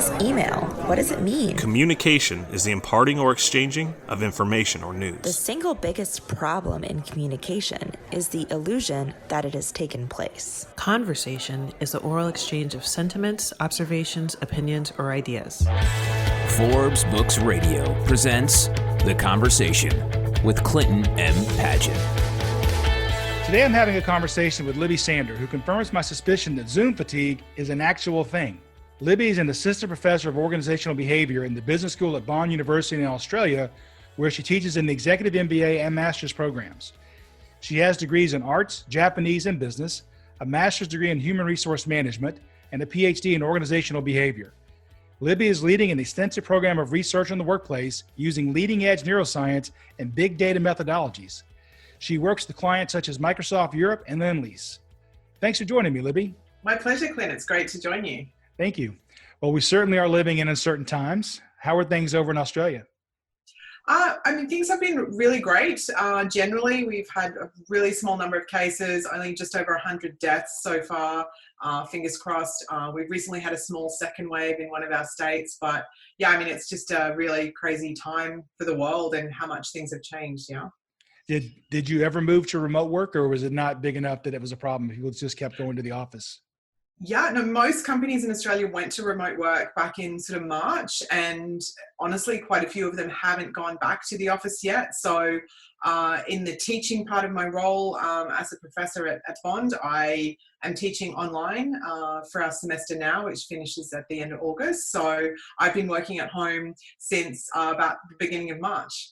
this email? What does it mean? Communication is the imparting or exchanging of information or news. The single biggest problem in communication is the illusion that it has taken place. Conversation is the oral exchange of sentiments, observations, opinions, or ideas. Forbes Books Radio presents The Conversation with Clinton M. Padgett. Today I'm having a conversation with Libby Sander, who confirms my suspicion that Zoom fatigue is an actual thing. Libby is an assistant professor of organizational behavior in the business school at Bond University in Australia, where she teaches in the executive MBA and master's programs. She has degrees in arts, Japanese, and business, a master's degree in human resource management, and a PhD in organizational behavior. Libby is leading an extensive program of research in the workplace using leading-edge neuroscience and big data methodologies. She works with clients such as Microsoft Europe and Lendlease. Thanks for joining me, Libby. My pleasure, Clint. It's great to join you. Thank you. Well, we certainly are living in uncertain times. How are things over in Australia? Things have been really great. Generally, we've had a really small number of cases, only just over 100 deaths so far. Fingers crossed. We've recently had a small second wave in one of our states. But yeah, it's just a really crazy time for the world and how much things have changed, yeah. Did you ever move to remote work, or was it not big enough that it was a problem? People just kept going to the office? Yeah, no, most companies in Australia went to remote work back in sort of March, and honestly, quite a few of them haven't gone back to the office yet. So in the teaching part of my role as a professor at Bond, I am teaching online for our semester now, which finishes at the end of August. So I've been working at home since about the beginning of March.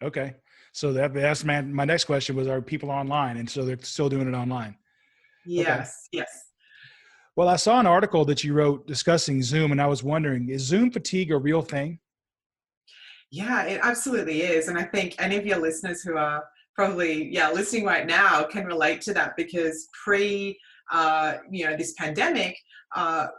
Okay. So that's my next question was, are people online? And so they're still doing it online? Yes, okay. Yes. Well, I saw an article that you wrote discussing Zoom, and I was wondering, is Zoom fatigue a real thing? Yeah, it absolutely is. And I think any of your listeners who are probably, listening right now can relate to that, because this pandemic,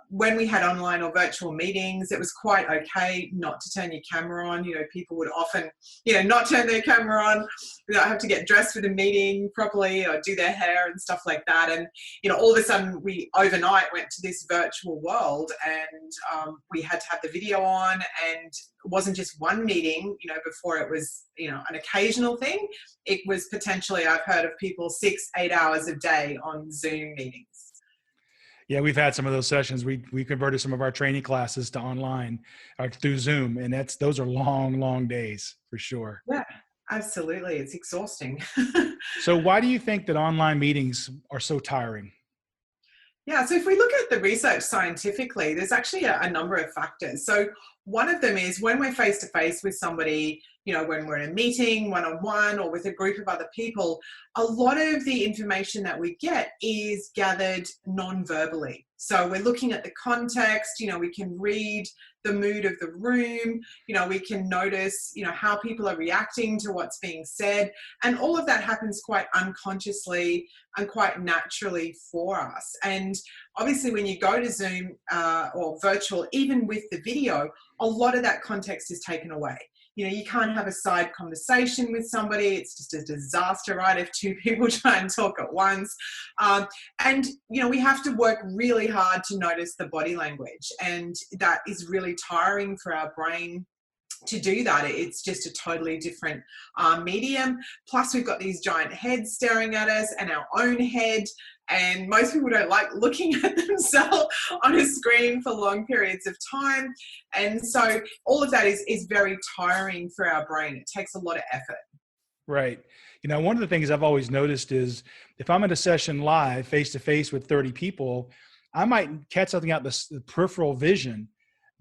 when we had online or virtual meetings, it was quite okay not to turn your camera on. People would often, not turn their camera on, have to get dressed for the meeting properly or do their hair and stuff like that. And, all of a sudden we overnight went to this virtual world, and we had to have the video on, and it wasn't just one meeting, before it was, an occasional thing. It was potentially, I've heard of people 6-8 hours a day on Zoom meetings. Yeah, we've had some of those sessions. We converted some of our training classes to online or through Zoom, and those are long, long days for sure. Yeah, absolutely. It's exhausting. So why do you think that online meetings are so tiring? Yeah, so if we look at the research scientifically, there's actually a number of factors. So one of them is when we're face-to-face with somebody, when we're in a meeting, one-on-one, or with a group of other people, a lot of the information that we get is gathered non-verbally. So we're looking at the context, we can read the mood of the room, we can notice, how people are reacting to what's being said. And all of that happens quite unconsciously and quite naturally for us. And obviously when you go to Zoom or virtual, even with the video, a lot of that context is taken away. You can't have a side conversation with somebody. It's just a disaster, right? If two people try and talk at once. And we have to work really hard to notice the body language. And that is really tiring for our brain to do that. It's just a totally different medium. Plus we've got these giant heads staring at us and our own head. And most people don't like looking at themselves on a screen for long periods of time. And so all of that is very tiring for our brain. It takes a lot of effort. Right. One of the things I've always noticed is if I'm in a session live face-to-face with 30 people, I might catch something out the peripheral vision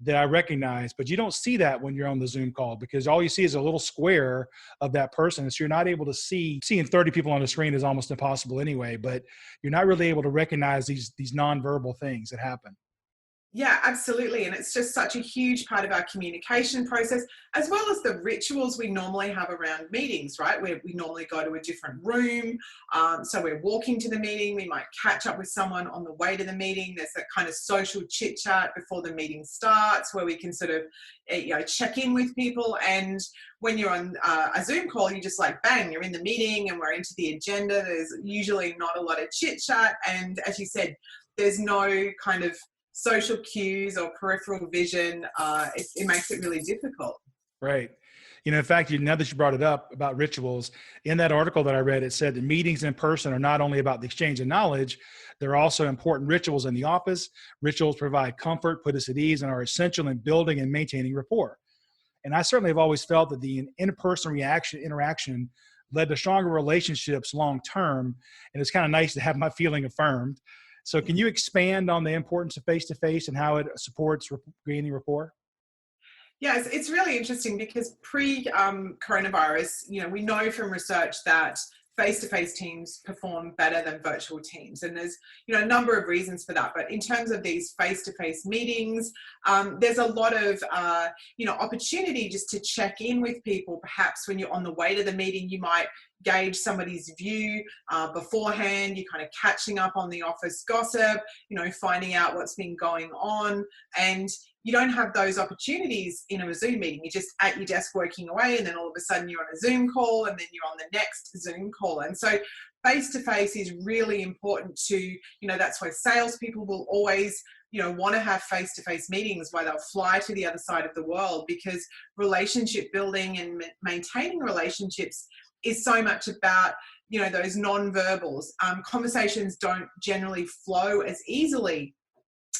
that I recognize, but you don't see that when you're on the Zoom call, because all you see is a little square of that person. So you're not able to seeing 30 people on the screen is almost impossible anyway, but you're not really able to recognize these nonverbal things that happen. Yeah, absolutely. And it's just such a huge part of our communication process, as well as the rituals we normally have around meetings, right? Where we normally go to a different room. So we're walking to the meeting. We might catch up with someone on the way to the meeting. There's that kind of social chit chat before the meeting starts where we can sort of, check in with people. And when you're on a Zoom call, you just bang, you're in the meeting and we're into the agenda. There's usually not a lot of chit chat. And as you said, there's no kind of social cues or peripheral vision, it makes it really difficult. Right. In fact, now that you brought it up about rituals, in that article that I read, it said that meetings in person are not only about the exchange of knowledge, they're also important rituals in the office. Rituals provide comfort, put us at ease, and are essential in building and maintaining rapport. And I certainly have always felt that the in-person interaction led to stronger relationships long-term, and it's kind of nice to have my feeling affirmed. So can you expand on the importance of face-to-face and how it supports gaining rapport? Yes, it's really interesting because pre-coronavirus, we know from research that face-to-face teams perform better than virtual teams. And there's, a number of reasons for that. But in terms of these face-to-face meetings, there's a lot of, opportunity just to check in with people. Perhaps when you're on the way to the meeting, you might gauge somebody's view beforehand. You're kind of catching up on the office gossip, finding out what's been going on. And you don't have those opportunities in a Zoom meeting. You're just at your desk working away, and then all of a sudden you're on a Zoom call, and then you're on the next Zoom call. And so face-to-face is really important to, that's why salespeople will always, want to have face-to-face meetings where they'll fly to the other side of the world, because relationship building and maintaining relationships is so much about, those non-verbals. Conversations don't generally flow as easily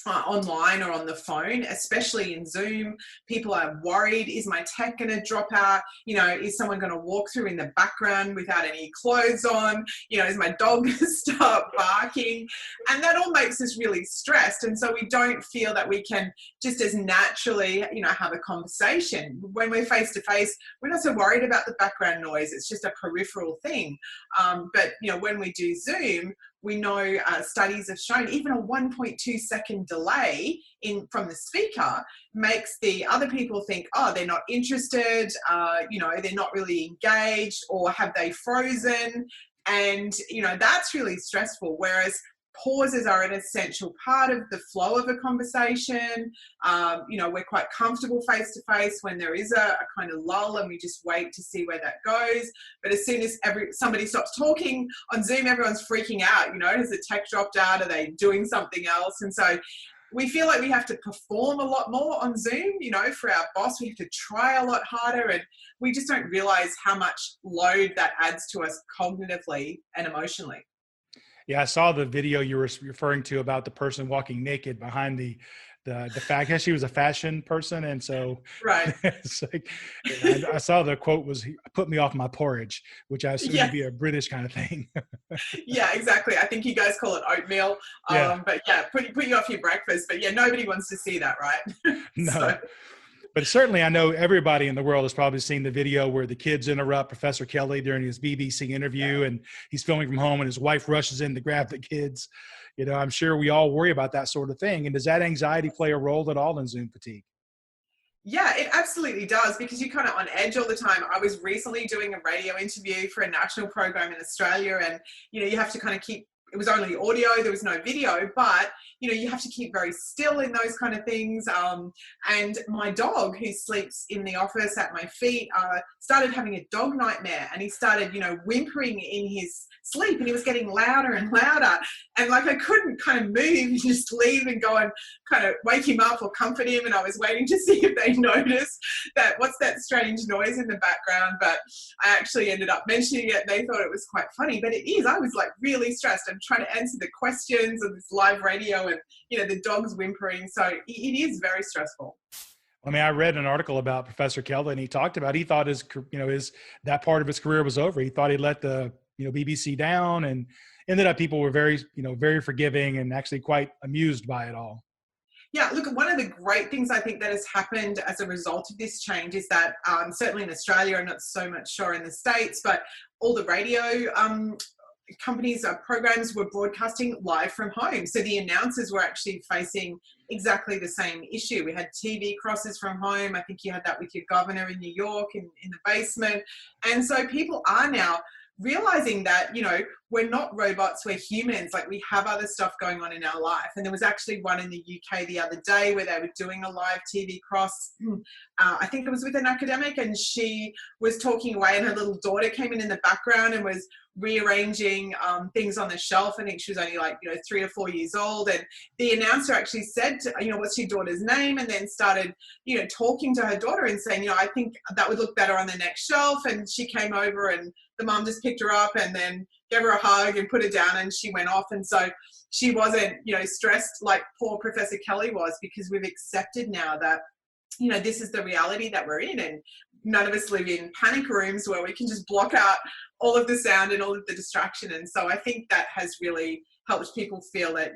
online or on the phone, especially in Zoom. People are worried, is my tech going to drop out? Is someone going to walk through in the background without any clothes on? Is my dog going to start barking? And that all makes us really stressed. And so we don't feel that we can just as naturally, have a conversation. When we're face to face, we're not so worried about the background noise. It's just a peripheral thing. But when we do Zoom, we know studies have shown even a 1.2 second delay from the speaker makes the other people think, oh, they're not interested, they're not really engaged, or have they frozen? And, that's really stressful. Whereas pauses are an essential part of the flow of a conversation. We're quite comfortable face to face when there is a kind of lull, and we just wait to see where that goes. But as soon as somebody stops talking on Zoom, everyone's freaking out. Has the tech dropped out? Are they doing something else? And so we feel like we have to perform a lot more on Zoom, for our boss. We have to try a lot harder, and we just don't realize how much load that adds to us cognitively and emotionally. Yeah, I saw the video you were referring to about the person walking naked behind the fact that she was a fashion person. And so right. It's like, I saw the quote was, put me off my porridge, which I assume would be a British kind of thing. Yeah, exactly. I think you guys call it oatmeal. But yeah, put you off your breakfast. But yeah, nobody wants to see that, right? No. So. But certainly I know everybody in the world has probably seen the video where the kids interrupt Professor Kelly during his BBC interview, and he's filming from home and his wife rushes in to grab the kids. I'm sure we all worry about that sort of thing. And does that anxiety play a role at all in Zoom fatigue? Yeah, it absolutely does, because you're kind of on edge all the time. I was recently doing a radio interview for a national program in Australia, and, you have to kind of keep, it was only audio, there was no video, but, you have to keep very still in those kind of things. And my dog, who sleeps in the office at my feet, started having a dog nightmare, and he started, whimpering in his sleep, and he was getting louder and louder. And I couldn't kind of move and just leave and go and kind of wake him up or comfort him. And I was waiting to see if they noticed that, what's that strange noise in the background? But I actually ended up mentioning it. They thought it was quite funny, but it is. I was really stressed. I'm trying to answer the questions on this live radio, and, the dog's whimpering. So it is very stressful. I mean, I read an article about Professor Kelly, and he talked about, he thought that part of his career was over. He thought he let the, BBC down, and ended up people were very, very forgiving and actually quite amused by it all. Yeah, look, one of the great things I think that has happened as a result of this change is that certainly in Australia, and not so much sure in the States, but all the radio companies, programs were broadcasting live from home. So the announcers were actually facing exactly the same issue. We had TV crosses from home. I think you had that with your governor in New York in the basement. And so people are now realizing that, we're not robots, we're humans. Like, we have other stuff going on in our life. And there was actually one in the UK the other day where they were doing a live TV cross. I think it was with an academic, and she was talking away, and her little daughter came in the background and was rearranging things on the shelf. I think she was only like, 3 or 4 years old. And the announcer actually said, what's your daughter's name? And then started, talking to her daughter and saying, I think that would look better on the next shelf. And she came over, and the mum just picked her up and then gave her a hug and put her down, and she went off. And so she wasn't, stressed like poor Professor Kelly was, because we've accepted now that, this is the reality that we're in, and none of us live in panic rooms where we can just block out all of the sound and all of the distraction. And so I think that has really helped people feel that,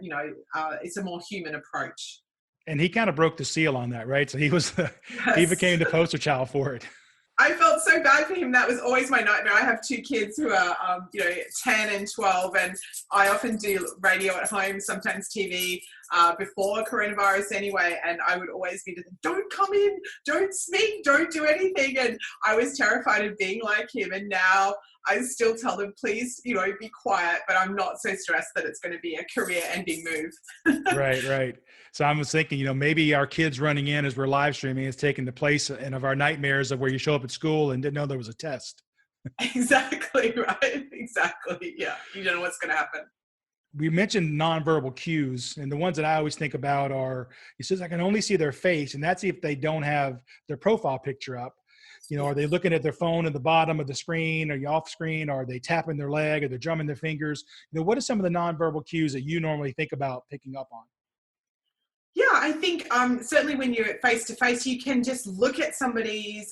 it's a more human approach. And he kind of broke the seal on that, right? So he was, Yes. he became the poster child for it. I felt so bad for him. That was always my nightmare. I have 2 kids who are, 10 and 12, and I often do radio at home, sometimes TV, before coronavirus anyway. And I would always be, don't come in, don't speak, don't do anything. And I was terrified of being like him. And now I still tell them, please, be quiet, but I'm not so stressed that it's going to be a career-ending move. Right. So I was thinking, maybe our kids running in as we're live streaming is taking the place and of our nightmares of where you show up at school and didn't know there was a test. Exactly, right? Exactly, yeah. You don't know what's going to happen. We mentioned nonverbal cues, and the ones that I always think about are, he says, I can only see their face, and that's if they don't have their profile picture up. Are they looking at their phone at the bottom of the screen? Are you off screen? Or are they tapping their leg? Or they're drumming their fingers? What are some of the nonverbal cues that you normally think about picking up on? Yeah, I think certainly when you're face to face, you can just look at somebody's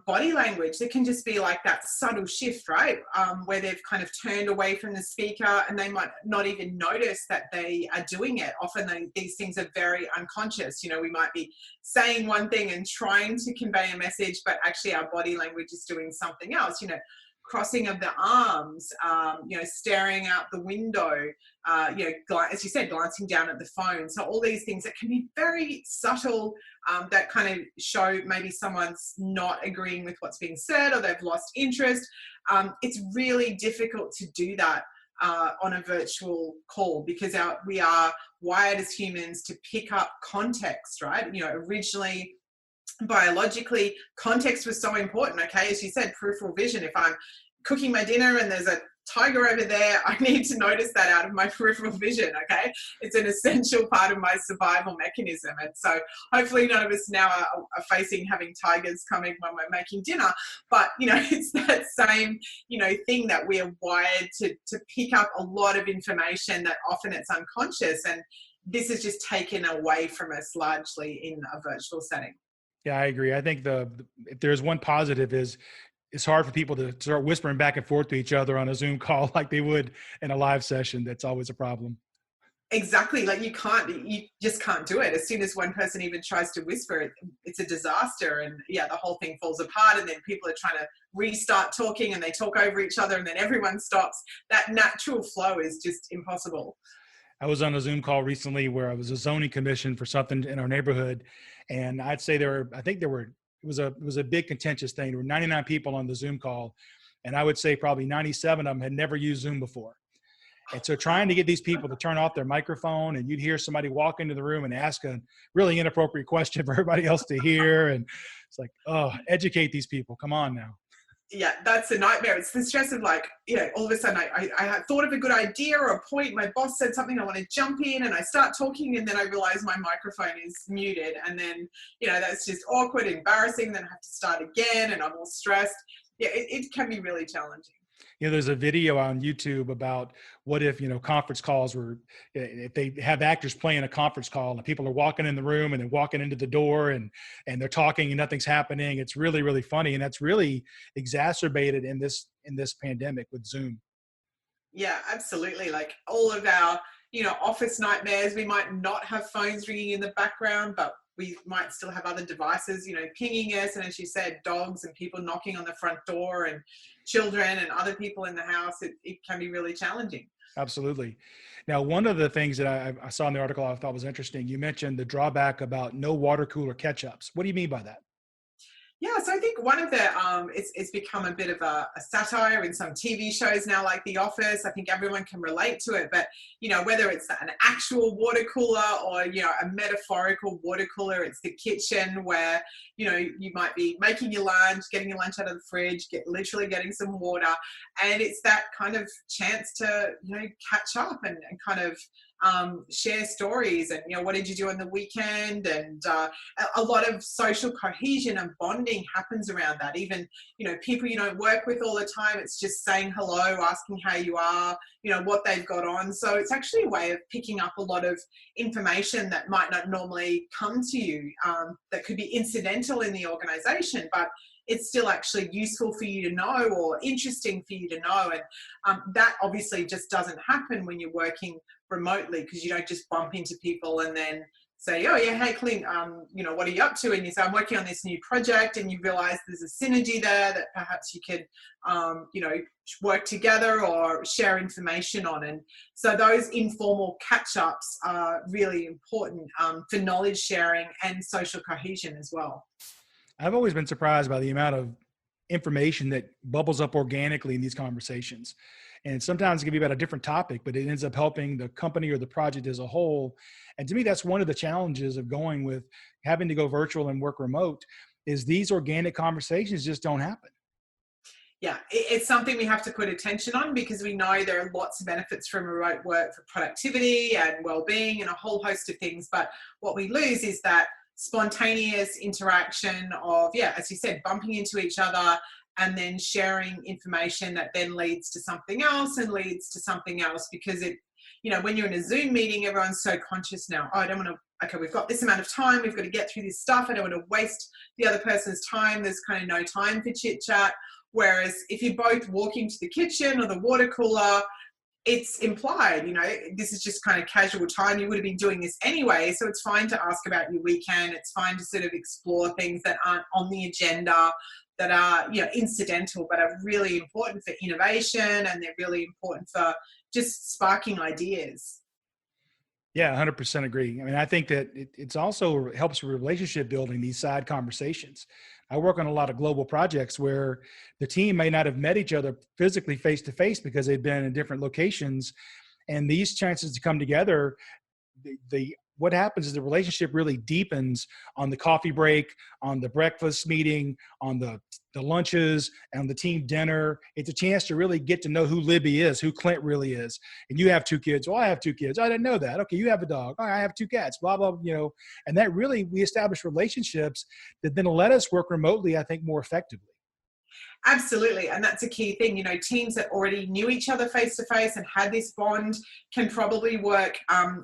body language. There can just be like that subtle shift, right? Where they've kind of turned away from the speaker, and they might not even notice that they are doing it. Often these things are very unconscious. We might be saying one thing and trying to convey a message, but actually our body language is doing something else. Crossing of the arms, staring out the window, as you said, glancing down at the phone. So all these things that can be very subtle, that kind of show maybe someone's not agreeing with what's being said, or they've lost interest. It's really difficult to do that on a virtual call, because we are wired as humans to pick up context, right? Originally, biologically, context was so important. Okay, as you said, peripheral vision. If I'm cooking my dinner and there's a tiger over there, I need to notice that out of my peripheral vision. Okay, it's an essential part of my survival mechanism. And so hopefully none of us now are facing having tigers coming when we're making dinner, but it's that same thing that we are wired to pick up a lot of information that often it's unconscious, and this is just taken away from us largely in a virtual setting. Yeah, I agree. I think if there's one positive is it's hard for people to start whispering back and forth to each other on a Zoom call like they would in a live session. That's always a problem. Exactly. Like you just can't do it. As soon as one person even tries to whisper, it's a disaster. And yeah, the whole thing falls apart, and then people are trying to restart talking, and they talk over each other, and then everyone stops. That natural flow is just impossible. I was on a Zoom call recently where I was a zoning commission for something in our neighborhood. And I'd say it was a big contentious thing. There were 99 people on the Zoom call. And I would say probably 97 of them had never used Zoom before. And so trying to get these people to turn off their microphone, and you'd hear somebody walk into the room and ask a really inappropriate question for everybody else to hear. And it's like, oh, educate these people. Come on now. Yeah, that's a nightmare. It's the stress of like, all of a sudden I thought of a good idea or a point. My boss said something, I want to jump in, and I start talking, and then I realize my microphone is muted. And then, that's just awkward, embarrassing. Then I have to start again, and I'm all stressed. Yeah, it can be really challenging. There's a video on YouTube about what if, conference calls if they have actors playing a conference call and people are walking in the room and then walking into the door and they're talking and nothing's happening. It's really, really funny. And that's really exacerbated in this pandemic with Zoom. Yeah, absolutely. Like all of our, office nightmares, we might not have phones ringing in the background, but we might still have other devices, pinging us. And as you said, dogs and people knocking on the front door and children and other people in the house. It can be really challenging. Absolutely. Now, one of the things that I saw in the article I thought was interesting, you mentioned the drawback about no water cooler catch-ups. What do you mean by that? Yeah, so I think one of the it's become a bit of a satire in some TV shows now, like The Office. I think everyone can relate to it, but whether it's an actual water cooler or a metaphorical water cooler, it's the kitchen where you might be making your lunch, getting your lunch out of the fridge, literally getting some water, and it's that kind of chance to catch up and kind of share stories and what did you do on the weekend, and a lot of social cohesion and bonding happens around that. Even people you don't work with all the time, it's just saying hello, asking how you are, what they've got on. So it's actually a way of picking up a lot of information that might not normally come to you, that could be incidental in the organization, but it's still actually useful for you to know or interesting for you to know. And that obviously just doesn't happen when you're working remotely, because you don't just bump into people and then say, oh yeah, hey Clint, what are you up to? And you say, I'm working on this new project, and you realize there's a synergy there that perhaps you could, work together or share information on. And so those informal catch-ups are really important for knowledge sharing and social cohesion as well. I've always been surprised by the amount of information that bubbles up organically in these conversations. And sometimes it can be about a different topic, but it ends up helping the company or the project as a whole. And to me, that's one of the challenges of going with having to go virtual and work remote, is these organic conversations just don't happen. Yeah, it's something we have to put attention on, because we know there are lots of benefits from remote work for productivity and well-being and a whole host of things. But what we lose is that spontaneous interaction of, as you said, bumping into each other and then sharing information that then leads to something else and leads to something else. Because when you're in a Zoom meeting, everyone's so conscious now. Oh, I don't want to, okay, we've got this amount of time, we've got to get through this stuff. I don't want to waste the other person's time. There's kind of no time for chit chat. Whereas if you're both walking to the kitchen or the water cooler, it's implied, this is just kind of casual time. You would have been doing this anyway. So it's fine to ask about your weekend. It's fine to sort of explore things that aren't on the agenda, that are, incidental, but are really important for innovation, and they're really important for just sparking ideas. Yeah, 100% agree. I mean, I think that it's also helps with relationship building, these side conversations. I work on a lot of global projects where the team may not have met each other physically face to face because they've been in different locations. And these chances to come together, what happens is the relationship really deepens on the coffee break, on the breakfast meeting, on the lunches, and on the team dinner. It's a chance to really get to know who Libby is, who Clint really is. And you have 2 kids. Well, I have 2 kids. I didn't know that. Okay, you have a dog. Oh, I have 2 cats, blah, blah, And that really, we establish relationships that then let us work remotely, I think, more effectively. Absolutely. And that's a key thing. Teams that already knew each other face to face and had this bond can probably work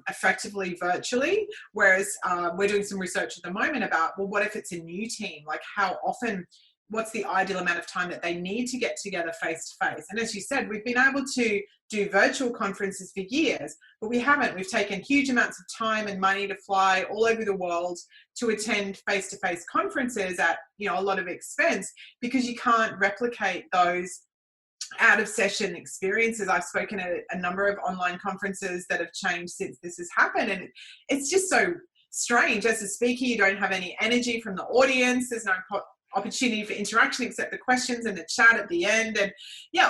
effectively virtually. Whereas we're doing some research at the moment about, well, what if it's a new team? Like, how often, what's the ideal amount of time that they need to get together face to face? And as you said, we've been able to do virtual conferences for years, but we haven't. We've taken huge amounts of time and money to fly all over the world to attend face-to-face conferences at a lot of expense, because you can't replicate those out of session experiences. I've spoken at a number of online conferences that have changed since this has happened, and it's just so strange. As a speaker, you don't have any energy from the audience. There's no opportunity for interaction except the questions and the chat at the end. And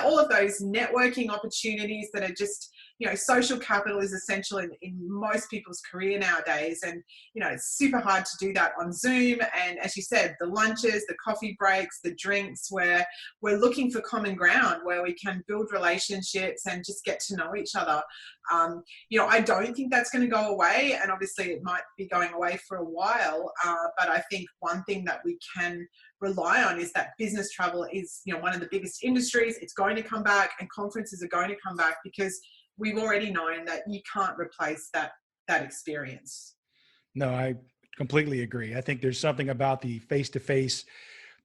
all of those networking opportunities that are just, social capital is essential in most people's career nowadays. And, it's super hard to do that on Zoom. And as you said, the lunches, the coffee breaks, the drinks, where we're looking for common ground, where we can build relationships and just get to know each other. I don't think that's going to go away. And obviously it might be going away for a while. But I think one thing that we can rely on is that business travel is, one of the biggest industries. It's going to come back, and conferences are going to come back, because we've already known that you can't replace that experience. No, I completely agree. I think there's something about the face-to-face.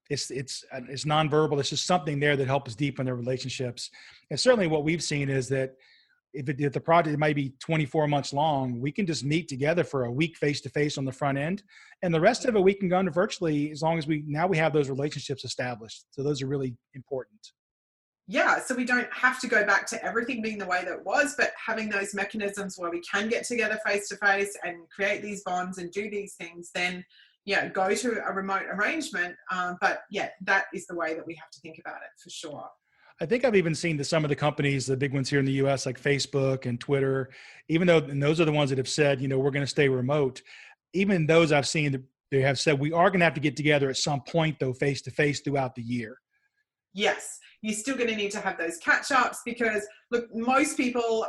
It's nonverbal. It's just something there that helps deepen their relationships. And certainly what we've seen is that if the project might be 24 months long, we can just meet together for a week face-to-face on the front end. And the rest of it, we can go into virtually, as long as we have those relationships established. So those are really important. Yeah, so we don't have to go back to everything being the way that it was, but having those mechanisms where we can get together face to face and create these bonds and do these things, then go to a remote arrangement. But yeah, that is the way that we have to think about it for sure. I think I've even seen that some of the companies, the big ones here in the US, like Facebook and Twitter, even though, and those are the ones that have said, we're going to stay remote. Even those I've seen, they have said we are going to have to get together at some point, though, face to face throughout the year. Yes, you're still going to need to have those catch-ups because, look, most people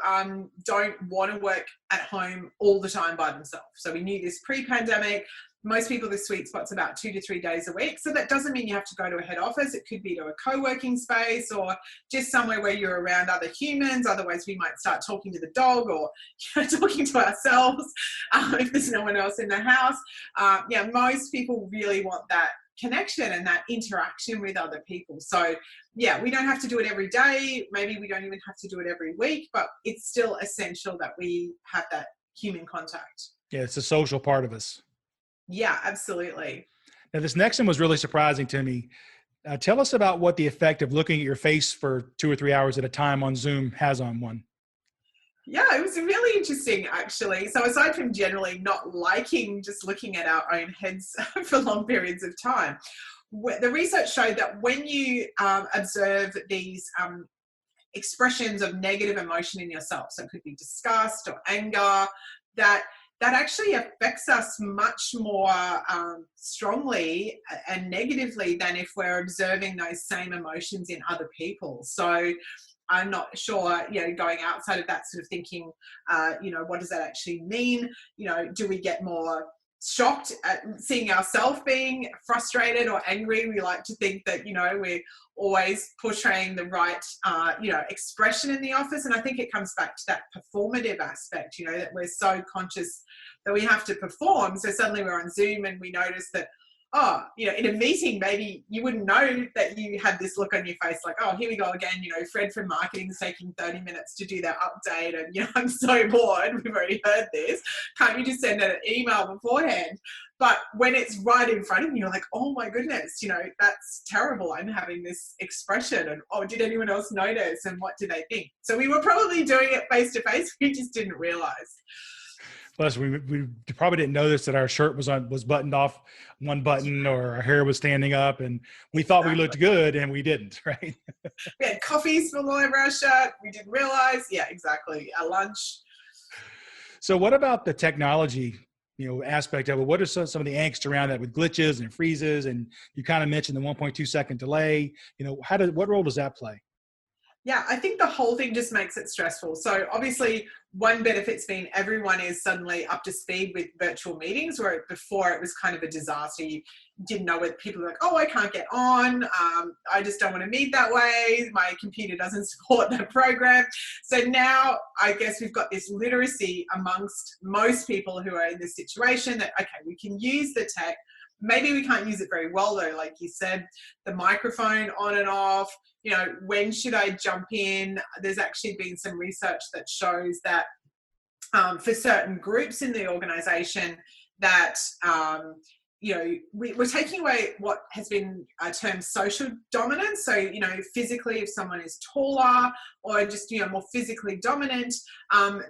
don't want to work at home all the time by themselves. So we knew this pre-pandemic. Most people, the sweet spot's about 2 to 3 days a week. So that doesn't mean you have to go to a head office. It could be to a co-working space or just somewhere where you're around other humans. Otherwise, we might start talking to the dog or talking to ourselves if there's no one else in the house. Most people really want that connection and that interaction with other people. So yeah, we don't have to do it every day. Maybe we don't even have to do it every week, but it's still essential that we have that human contact. Yeah, it's a social part of us. Yeah, absolutely. Now, this next one was really surprising to me. Tell us about what the effect of looking at your face for 2 or 3 hours at a time on Zoom has on one. Yeah, it was really interesting, actually. So aside from generally not liking just looking at our own heads for long periods of time, the research showed that when you observe these expressions of negative emotion in yourself, so it could be disgust or anger, that actually affects us much more strongly and negatively than if we're observing those same emotions in other people. So I'm not sure, going outside of that sort of thinking, what does that actually mean? Do we get more shocked at seeing ourselves being frustrated or angry? We like to think that, we're always portraying the right, expression in the office. And I think it comes back to that performative aspect, that we're so conscious that we have to perform. So suddenly we're on Zoom and we notice that, in a meeting, maybe you wouldn't know that you had this look on your face, like, oh, here we go again. Fred from marketing is taking 30 minutes to do that update. And, I'm so bored. We've already heard this. Can't you just send an email beforehand? But when it's right in front of you, you're like, oh my goodness, that's terrible. I'm having this expression. And, oh, did anyone else notice? And what do they think? So we were probably doing it face to face. We just didn't realize. Plus, we probably didn't notice that our shirt was buttoned off one button or our hair was standing up, and we thought we looked good, and we didn't, right? We had coffee spill all over our shirt. We didn't realize. Yeah, exactly. Our lunch. So what about the technology, aspect of it? What are some of the angst around that with glitches and freezes? And you kind of mentioned the 1.2 second delay. What role does that play? Yeah, I think the whole thing just makes it stressful. So obviously one benefit's been everyone is suddenly up to speed with virtual meetings, where before it was kind of a disaster. You didn't know whether people were like, oh, I can't get on. I just don't want to meet that way. My computer doesn't support that program. So now I guess we've got this literacy amongst most people who are in this situation that, okay, we can use the tech. Maybe we can't use it very well though, like you said, the microphone on and off, when should I jump in? There's actually been some research that shows that for certain groups in the organization that, we're taking away what has been termed social dominance. So, physically, if someone is taller or just, more physically dominant,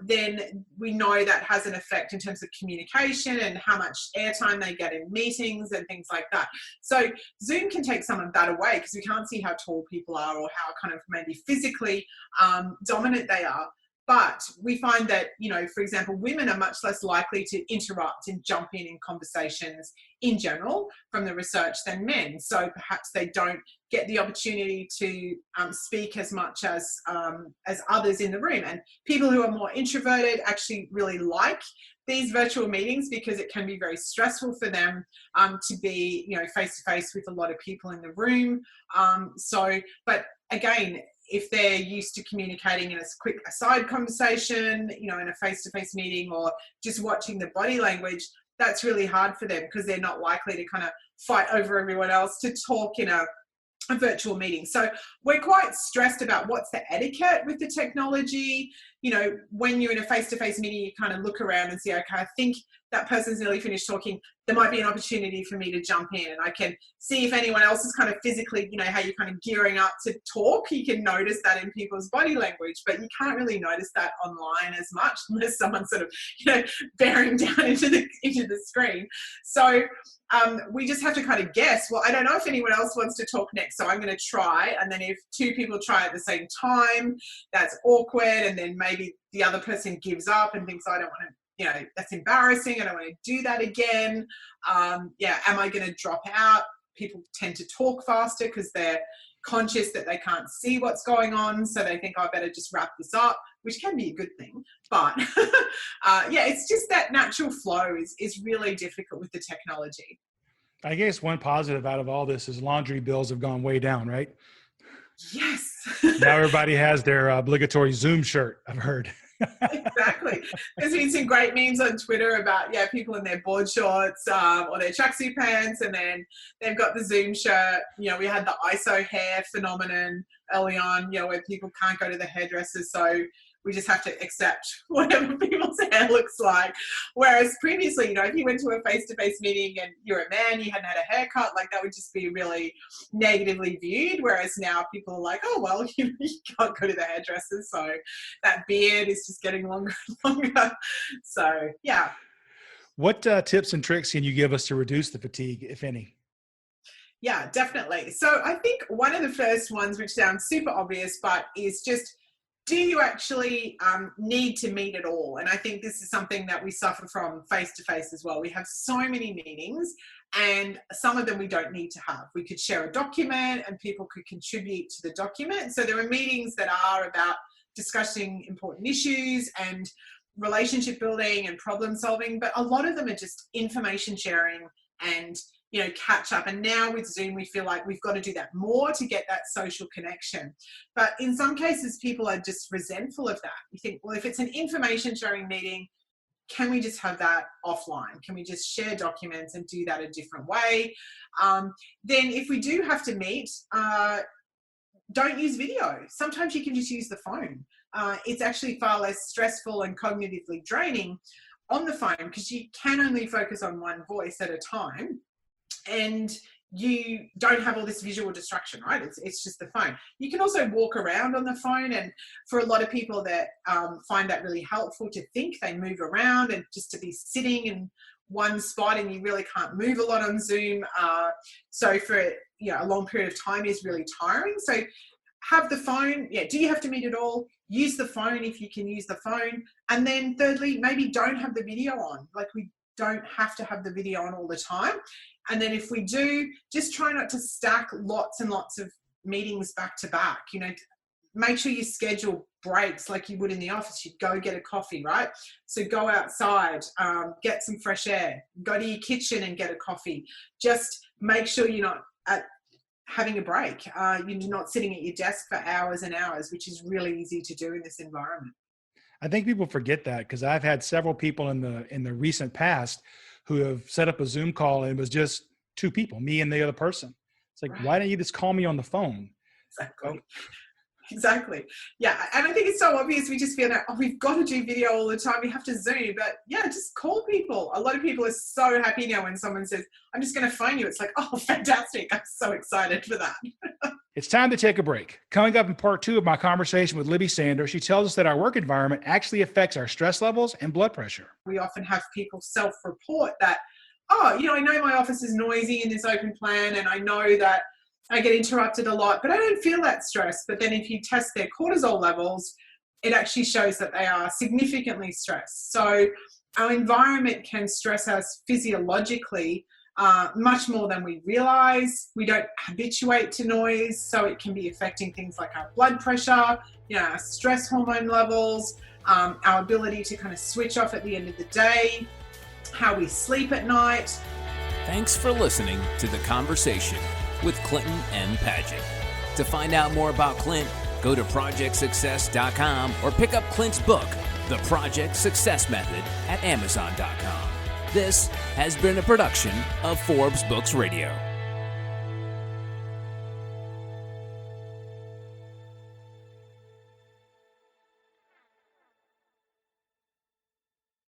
then we know that has an effect in terms of communication and how much airtime they get in meetings and things like that. So Zoom can take some of that away because we can't see how tall people are or how kind of maybe physically dominant they are. But we find that, for example, women are much less likely to interrupt and jump in conversations in general from the research than men. So perhaps they don't get the opportunity to speak as much as others in the room. And people who are more introverted actually really like these virtual meetings because it can be very stressful for them to be, face to face with a lot of people in the room. But again, if they're used to communicating in a quick aside conversation, in a face-to-face meeting or just watching the body language, that's really hard for them because they're not likely to kind of fight over everyone else to talk in a virtual meeting. So we're quite stressed about what's the etiquette with the technology. when you're in a face-to-face meeting, you kind of look around and see, okay, I think that person's nearly finished talking. There might be an opportunity for me to jump in, and I can see if anyone else is kind of physically, how you're kind of gearing up to talk. You can notice that in people's body language, but you can't really notice that online as much unless someone's sort of, bearing down into the screen. So we just have to kind of guess, well, I don't know if anyone else wants to talk next, so I'm going to try. And then if two people try at the same time, that's awkward. And then maybe the other person gives up and thinks, I don't want to, that's embarrassing. I don't want to do that again. Am I going to drop out? People tend to talk faster because they're conscious that they can't see what's going on. So they think, I better just wrap this up, which can be a good thing. But it's just that natural flow is really difficult with the technology. I guess one positive out of all this is laundry bills have gone way down, right? Yes. Now everybody has their obligatory Zoom shirt, I've heard. Exactly. There's been some great memes on Twitter about people in their board shorts or their tracksuit pants, and then they've got the Zoom shirt. We had the ISO hair phenomenon early on, where people can't go to the hairdressers, so we just have to accept whatever people's hair looks like. Whereas previously, if you went to a face-to-face meeting and you're a man, you hadn't had a haircut, like that would just be really negatively viewed. Whereas now people are like, oh, well, you can't go to the hairdressers, so that beard is just getting longer and longer. So, yeah. What tips and tricks can you give us to reduce the fatigue, if any? Yeah, definitely. So I think one of the first ones, which sounds super obvious, but is just, do you actually need to meet at all? And I think this is something that we suffer from face-to-face as well. We have so many meetings, and some of them we don't need to have. We could share a document and people could contribute to the document. So there are meetings that are about discussing important issues and relationship building and problem solving, but a lot of them are just information sharing and catch up. And now with Zoom, we feel like we've got to do that more to get that social connection. But in some cases, people are just resentful of that. You think, well, if it's an information sharing meeting, can we just have that offline? Can we just share documents and do that a different way? Then if we do have to meet, don't use video. Sometimes you can just use the phone. It's actually far less stressful and cognitively draining on the phone because you can only focus on one voice at a time. And you don't have all this visual distraction, right? It's just the phone. You can also walk around on the phone, and for a lot of people that find that really helpful to think, they move around, and just to be sitting in one spot and you really can't move a lot on Zoom. So for a long period of time is really tiring. So have the phone. Do you have to meet at all? Use the phone if you can use the phone. And then thirdly, maybe don't have the video on. Like we don't have to have the video on all the time. And then if we do, just try not to stack lots and lots of meetings back to back. Make sure you schedule breaks like you would in the office. You'd go get a coffee, right? So go outside, get some fresh air, go to your kitchen and get a coffee. Just make sure you're not having a break. You're not sitting at your desk for hours and hours, which is really easy to do in this environment. I think people forget that because I've had several people in the recent past who have set up a Zoom call and it was just two people, me and the other person. It's like, right. Why don't you just call me on the phone? Exactly. Exactly. Yeah. And I think it's so obvious. We just feel that, we've got to do video all the time. We have to Zoom, but just call people. A lot of people are so happy now when someone says, I'm just going to phone you. It's like, oh, fantastic. I'm so excited for that. It's time to take a break. Coming up in part 2 of my conversation with Libby Sander, she tells us that our work environment actually affects our stress levels and blood pressure. We often have people self-report that, I know my office is noisy in this open plan, and I know that I get interrupted a lot, but I don't feel that stress. But then if you test their cortisol levels, it actually shows that they are significantly stressed. So our environment can stress us physiologically much more than we realize. We don't habituate to noise, so it can be affecting things like our blood pressure, our stress hormone levels, our ability to kind of switch off at the end of the day, how we sleep at night. Thanks for listening to The Conversation with Clinton and Padgett. To find out more about Clint, go to projectsuccess.com or pick up Clint's book, The Project Success Method, at amazon.com. This has been a production of Forbes Books Radio.